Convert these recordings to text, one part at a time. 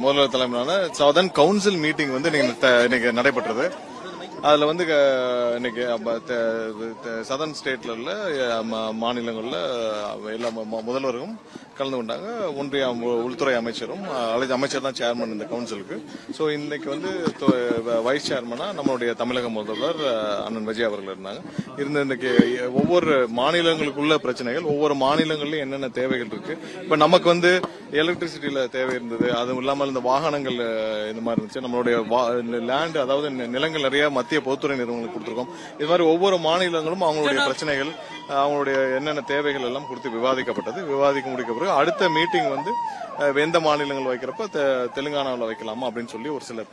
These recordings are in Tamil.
முதல்வர் தலைமையிலான சதர்ன் கவுன்சில் மீட்டிங் வந்து இன்னைக்கு நடைபெற்றது. அதுல வந்து இன்னைக்கு சதர்ன் ஸ்டேட்ல உள்ள மாநிலங்கள்ல எல்லா முதல்வரும் கலந்து கொண்டாங்க. ஒன்றிய உள்துறை அமைச்சரும் அமைச்சர் தான் சேர்மன் இந்த கவுன்சிலுக்கு. சோ இன்னைக்கு வந்து வைஸ் சேர்மனா நம்மளுடைய தமிழக முதல்வர் அண்ணன் விஜய் அவர்கள் இருந்தாங்க. இன்னைக்கு ஒவ்வொரு மாநிலங்களுக்குள்ள பிரச்சனைகள், ஒவ்வொரு மாநிலங்கள்லயும் என்னென்ன தேவைகள் இருக்கு. இப்ப நமக்கு வந்து எலக்ட்ரிசிட்டியில தேவை இருந்தது, அதுவும் இல்லாமல் இந்த வாகனங்கள் இந்த மாதிரி இருந்துச்சு. நம்மளுடைய லேண்ட், அதாவது நிலங்கள் நிறைய மத்திய பொதுத்துறை நிறுவனங்களுக்கு கொடுத்திருக்கோம். இது மாதிரி ஒவ்வொரு மாநிலங்களும் அவங்களுடைய பிரச்சனைகள், அவங்களுடைய என்னென்ன தேவைகள் எல்லாம் குறித்து விவாதிக்கப்பட்டது. விவாதிக்க முடிக்க பிறகு அடுத்த மீட்டிங் வந்து எந்த மாநிலங்கள் வைக்கிறப்ப தெலுங்கானாவில் வைக்கலாமா அப்படின்னு சொல்லி ஒரு சில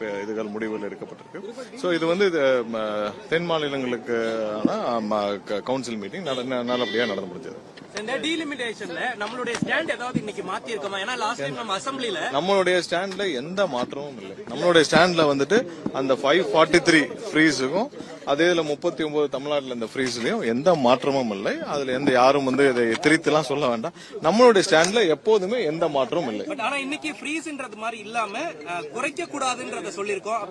முடிவுகள் எடுக்கப்பட்டிருக்கு. சோ இது வந்து தென் மாநிலங்களுக்கான கவுன்சில் மீட்டிங் நல்லபடியா நடந்து முடிஞ்சது. நம்மளுடைய ஸ்டாண்ட்ல எந்த மாற்றமும் இல்லை. நம்மளுடைய ஸ்டாண்ட்ல வந்துட்டு அந்த 543 ஃப்ரீஸுக்கும் அதே 39 தமிழ்நாட்டில் இந்த ஃப்ரீஸ்லயும் எந்த மாற்றமும் இல்லை. அதுல யாரும் வந்து இதை திரித்து எல்லாம் சொல்ல வேண்டாம். நம்மளுடைய ஸ்டாண்ட்ல எப்போதுமே எந்த மாற்றமும் இல்லை. இன்னைக்கு ஃப்ரீஸ்ன்றது மாதிரி இல்லாம குறைக்க கூடாதுன்றத சொல்லிருக்கோம்.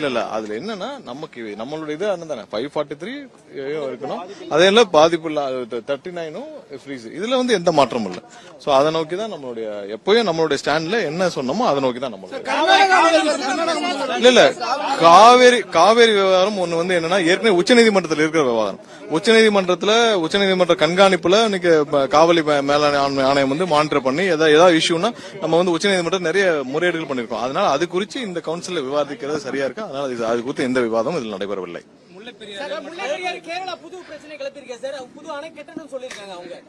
இல்ல அதுல என்னன்னா நமக்கு நம்மளுடைய இது தானே 543 இருக்கணும். அதே பாதிப்பு இல்ல 39 ஃப்ரீஸ். இதுல வந்து எந்த மாற்றமும் இல்லை. சோ அதை நோக்கி தான் நம்மளுடைய எப்பயும் நம்மளுடைய ஸ்டாண்ட்ல என்ன சொன்னோமோ அதை நோக்கி தான் நம்மளுடைய இல்ல காவேரி விவகாரம் ஒண்ணு வந்து என்னன்னா ஏற்கனவே உச்சநீதிமன்றத்தில் இருக்கிற விவகாரம். உச்சநீதிமன்ற கண்காணிப்புல இன்னைக்கு காவலி மேலாண்மை ஆணையம் வந்து மானிட்டர் பண்ணி ஏதாவது இஷ்யூனா நம்ம வந்து உச்சநீதிமன்றம் நிறைய முறையீடுகள் பண்ணிருக்கோம். அதனால அது குறித்து இந்த கவுன்சில் விவாதிக்கிறது சரியா இருக்கு. அதனால அது குறித்து எந்த விவாதமும் இதில் நடைபெறவில்லை.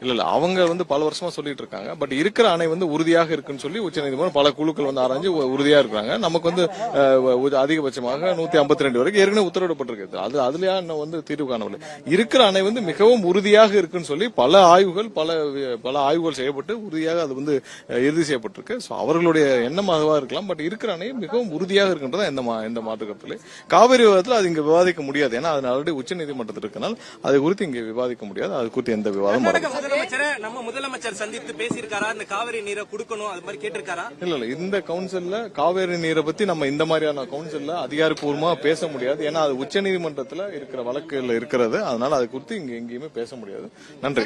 இல்ல அவங்க வந்து பல வருஷமா சொல்லிட்டு இருக்காங்க. பட் இருக்கிற அணை வந்து உறுதியாக இருக்குன்னு சொல்லி உச்சநீதிமன்றம் பல குழுக்கள் வந்து ஆராய்ஞ்சு உறுதியா இருக்காங்க. நமக்கு வந்து அதிகபட்சமாக 152 வரைக்கும் ஏற்கனவே உத்தரவிடப்பட்டிருக்கு. அதுலயா வந்து தீர்வு காணவில்லை. இருக்கிற அணை வந்து மிகவும் உறுதியாக இருக்குன்னு சொல்லி பல ஆய்வுகள் செய்யப்பட்டு உறுதியாக அது வந்து இறுதி செய்யப்பட்டிருக்கு. அவர்களுடைய எண்ணமாகவா இருக்கலாம். பட் இருக்கிற அணை மிகவும் உறுதியாக இருக்கின்றதா எந்த மாற்று கருத்துல. காவிரி விவாதத்தில் அது இங்க விவாதிக்க முடியாது. ஏன்னா அது ஆல்ரெடி உச்சநீதிமன்றத்தில் இருக்கனால் அது குறித்து இங்க விவாதிக்க முடியாது. அது குறித்து எந்த விவாதம் நம்ம முதலமைச்சர் சந்தித்து பேசியிருக்காரா? இந்த காவிரி நீரை கொடுக்கணும் அது மாதிரி கேட்டிருக்காரா? இல்ல இந்த கவுன்சில்ல காவிரி நீரை பத்தி நம்ம இந்த மாதிரியான கவுன்சில்ல அதிகாரப்பூர்வமா பேச முடியாது. ஏன்னா அது உச்சநீதிமன்றத்தில் இருக்கிற வழக்குல இருக்கிறது. அதனால அது குறித்து இங்க எங்கேயுமே பேச முடியாது. நன்றி.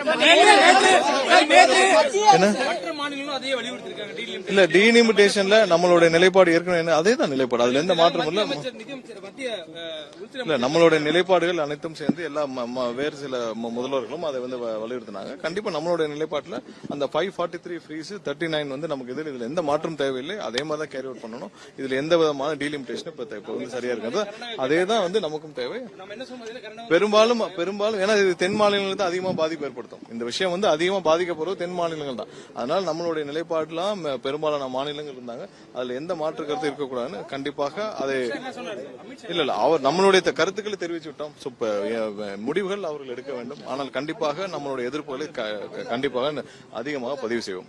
இல்ல டீலிமிட்டேஷன்ல நம்மளுடைய நிலைப்பாடு ஏற்கனவே அதே தான் நிலைப்பாடு. அதுல எந்த மாற்றம் இல்ல. நம்மளுடைய நிலைப்பாடுகள் அனைத்தும் சேர்ந்து எல்லா வேறு சில முதல்வர்களும் அதை வந்து வலியுறுத்தினாங்க. கண்டிப்பா நம்மளுடைய நிலைப்பாட்டுல அந்த 543 ஃப்ரீஸ் 39 வந்து நமக்கு இதுல எந்த மாற்றம் தேவையில்லை. அதே மாதிரி தான் கேரி அவுட் பண்ணணும். இதுல எந்த விதமான டீலிமிட்டேஷன் இப்ப வந்து சரியா இருக்கிறது. அதே தான் வந்து நமக்கும் தேவை. பெரும்பாலும் ஏன்னா இது தென் மாநிலங்களுக்கு தான் அதிகமா பாதிப்பு ஏற்படுத்தும். இந்த விஷயம் வந்து அதிகமா பாதிக்கப்படுறது தென் மாநிலங்கள் தான். அதனால நம்மளுடைய நிலைப்பாடுலாம் பெரும்பாலான மாநிலங்கள் இருந்தாங்க. அதுல எந்த மாற்று கருத்து இருக்கக்கூடாதுன்னு கண்டிப்பாக அதை இல்ல அவர் நம்மளுடைய கருத்துக்களை தெரிவிச்சு விட்டோம். முடிவுகள் அவர்கள் எடுக்க வேண்டும். ஆனால் கண்டிப்பாக நம்மளுடைய எதிர்ப்புகளை கண்டிப்பாக அதிகமாக பதிவு செய்வோம்.